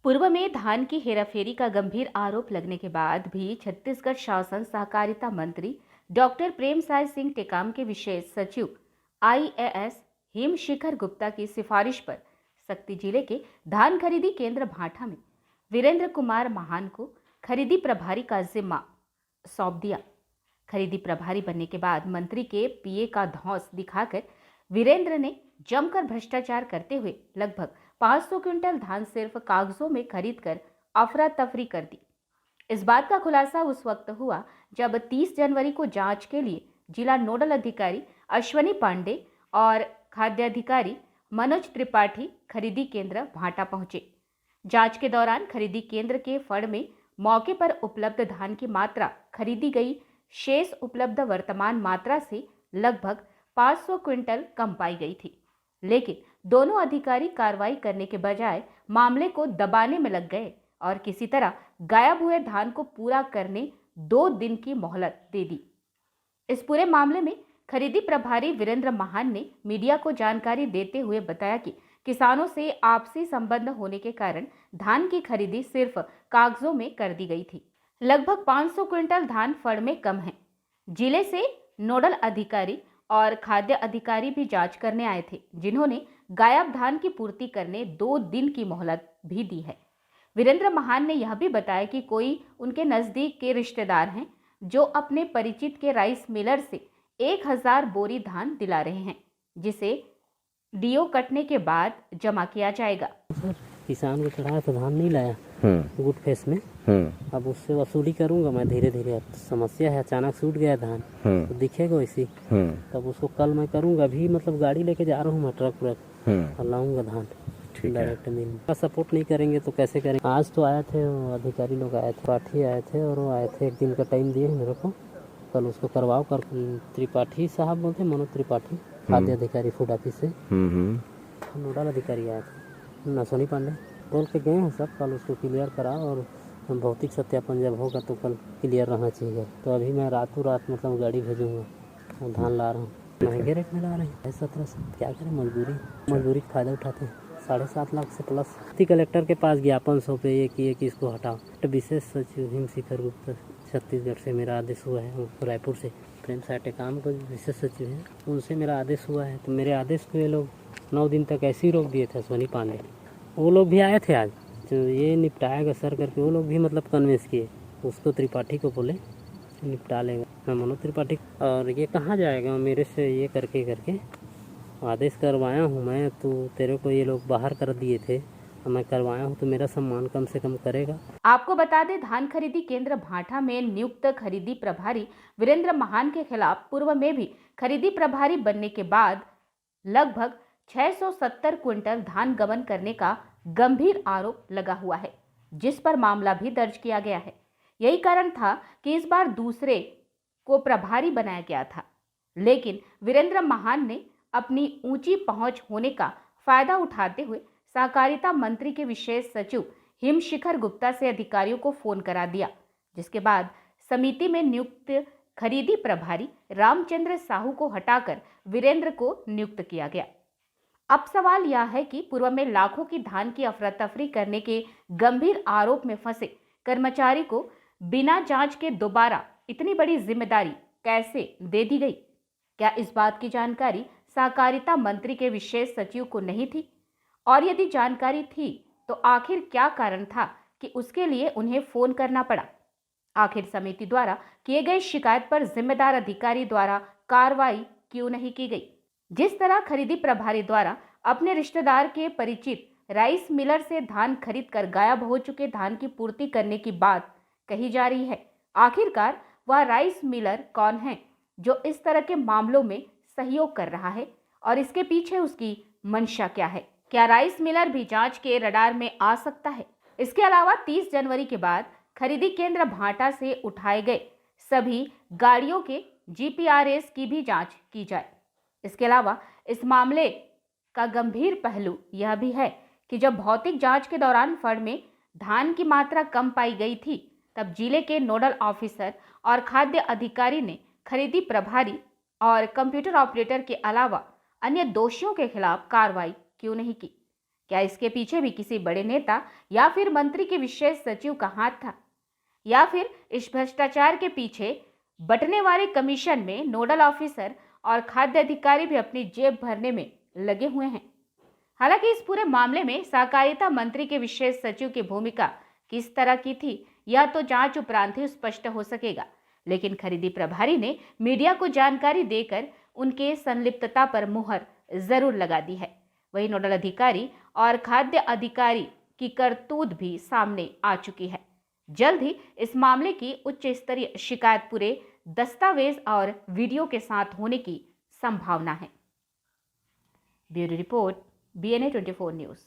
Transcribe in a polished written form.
पूर्व में धान की हेराफेरी का गंभीर आरोप लगने के बाद भी छत्तीसगढ़ शासन सहकारिता मंत्री डॉक्टर प्रेमसाय सिंह टेकाम के विशेष सचिव आईएएस हिमशिखर गुप्ता की सिफारिश पर सक्ती जिले के धान खरीदी केंद्र भाठा में वीरेंद्र कुमार महान को खरीदी प्रभारी का जिम्मा सौंप दिया। खरीदी प्रभारी बनने के बाद मंत्री के पीए का धौंस दिखाकर वीरेंद्र ने जमकर भ्रष्टाचार करते हुए लगभग 500 क्विंटल धान सिर्फ कागजों में खरीदकर अफरा तफरी कर दी। इस बात का खुलासा उस वक्त हुआ जब 30 जनवरी को जांच के लिए जिला नोडल अधिकारी अश्वनी पांडे और खाद्य अधिकारी मनोज त्रिपाठी खरीदी केंद्र भाटा पहुंचे। जांच के दौरान खरीदी केंद्र के फड़ में मौके पर उपलब्ध धान की मात्रा खरीदी गई शेष उपलब्ध वर्तमान मात्रा से लगभग 500 क्विंटल कम पाई गई थी। लेकिन दोनों अधिकारी कार्रवाई करने के बजाय मामले को दबाने में लग गए और किसी तरह गायब हुए धान को पूरा करने 2 दिन की मोहलत दे दी। इस पूरे मामले में खरीदी प्रभारी वीरेंद्र महान ने मीडिया को जानकारी देते हुए बताया कि किसानों से आपसी संबंध होने के कारण धान की खरीदी सिर्फ कागजों में कर दी गई थी। लगभग 500 क्विंटल धान फड़ में कम है। जिले से नोडल अधिकारी और खाद्य अधिकारी भी जांच करने आए थे, जिन्होंने गायब धान की पूर्ति करने 2 दिन की मोहलत भी दी है। वीरेंद्र महान ने यह भी बताया कि कोई उनके नजदीक के रिश्तेदार हैं जो अपने परिचित के राइस मिलर से 1000 बोरी धान दिला रहे हैं, जिसे डीओ कटने के बाद जमा किया जाएगा। सर किसान को चढ़ाया तो धान नहीं लाया गुड फेस में। अब उससे वसूली करूंगा मैं धीरे धीरे। अब समस्या है, अचानक छूट गया धान तो दिखेगा वैसी। तब उसको कल मैं करूंगा। अभी मतलब गाड़ी लेके जा रहा हूँ मैं, ट्रक और लाऊंगा धान डायरेक्ट मिल। का सपोर्ट नहीं करेंगे तो कैसे करेंगे। आज तो आए थे अधिकारी लोग, आए थे पाठी आए थे और वो आए थे, 1 दिन का टाइम दिए मेरे को। कल उसको करवाओ कर त्रिपाठी साहब बोलते, मनोज त्रिपाठी खाद्य अधिकारी फूड ऑफिस से। नोडल अधिकारी आए थे नसोनी पांडे, बोल के गए हैं सब। कल उसको क्लियर कराओ और भौतिक सत्यापन जब होगा तो कल क्लियर रहना चाहिए। तो अभी मैं रातों रात मतलब गाड़ी भेजूंगा और धान ला रहा हूँ। महंगे रेट में ला रहे हैं 1700। क्या करें, मजदूरी का फायदा उठाते हैं। 7.5 लाख से प्लस। कलेक्टर के पास ज्ञापन सौंपे ये किए कि इसको हटाओ। तो विशेष सचिव हिमशिखर गुप्ता छत्तीसगढ़ से मेरा आदेश हुआ है, रायपुर से प्रेमसाय टेकाम को विशेष सचिव है, उनसे मेरा आदेश हुआ है। तो मेरे आदेश को ये लोग 9 दिन तक ऐसे ही रोक दिए थे। सोनी पांडे वो लोग भी आए थे आज, तो ये निपटाएगा सर करके वो लोग भी मतलब कन्विंस किए उसको। त्रिपाठी को बोले निपटा लेगा, मैं मनोज त्रिपाठी। और ये कहाँ जाएगा मेरे से ये करके आदेश करवाया हूँ मैं। तो तेरे को ये लोग बाहर कर दिए थे, मैं करवाया हूँ तो मेरा सम्मान कम से कम करेगा। आपको बता दें, धान खरीदी केंद्र भाठा में नियुक्त खरीदी प्रभारी वीरेंद्र महान के खिलाफ पूर्व में भी खरीदी प्रभारी बनने के बाद लगभग 670 क्विंटल धान गबन करने का गंभीर आरोप लगा हुआ है, जिस पर मामला भी दर्ज किया गया है। यही कारण था कि इस बार दूसरे को प्रभारी बनाया गया था, लेकिन वीरेंद्र महान ने अपनी ऊंची पहुंच होने का फायदा उठाते हुए सहकारिता मंत्री के विशेष सचिव हिमशिखर गुप्ता से अधिकारियों को फोन करा दिया, जिसके बाद समिति में नियुक्त खरीदी प्रभारी रामचंद्र साहू को हटाकर वीरेंद्र को नियुक्त किया गया। अब सवाल यह है कि पूर्व में लाखों की धान की अफरा तफरी करने के गंभीर आरोप में फंसे कर्मचारी को बिना जांच के दोबारा इतनी बड़ी जिम्मेदारी कैसे दे दी गई? क्या इस बात की जानकारी सहकारिता मंत्री के विशेष सचिव को नहीं थी? और यदि जानकारी थी तो आखिर क्या कारण था कि उसके लिए उन्हें फोन करना पड़ा? आखिर समिति द्वारा किए गए शिकायत पर जिम्मेदार अधिकारी द्वारा कार्रवाई क्यों नहीं की गई? जिस तरह खरीदी प्रभारी द्वारा अपने रिश्तेदार के परिचित राइस मिलर से धान खरीद कर गायब हो चुके धान की पूर्ति करने की बात कही जा रही है, आखिरकार वह राइस मिलर कौन है जो इस तरह के मामलों में सहयोग कर रहा है और इसके पीछे उसकी मंशा क्या है? क्या राइस मिलर भी जांच के रडार में आ सकता है? इसके अलावा 30 जनवरी के बाद खरीदी केंद्र भाटा से उठाए गए सभी गाड़ियों के जीपीआरएस की भी जांच की जाए। इसके अलावा इस मामले का गंभीर पहलू यह भी है कि जब भौतिक जांच के दौरान फड़ में धान की मात्रा कम पाई गई थी, तब जिले के नोडल ऑफिसर और खाद्य अधिकारी ने खरीदी प्रभारी और कंप्यूटर ऑपरेटर के अलावा अन्य दोषियों के खिलाफ कार्रवाई क्यों नहीं की? क्या इसके पीछे भी किसी बड़े नेता या फिर मंत्री के विशेष सचिव का हाथ था, या फिर इस भ्रष्टाचार के पीछे बंटने वाले कमीशन में नोडल ऑफिसर और खाद्य अधिकारी भी अपनी जेब भरने में लगे हुए हैं? हालांकि इस पूरे मामले में सहकारिता मंत्री के विशेष सचिव की भूमिका किस तरह की थी, यह तो जांच उपरांत ही स्पष्ट हो सकेगा। लेकिन खरीदी प्रभारी ने मीडिया को जानकारी देकर उनके संलिप्तता पर मुहर जरूर लगा दी है। वही नोडल अधिकारी और खाद्य अधिकारी की करतूत भी सामने आ चुकी है। जल्द ही इस मामले की उच्च स्तरीय शिकायत पूरे दस्तावेज और वीडियो के साथ होने की संभावना है। Bureau report, BNA 24 news.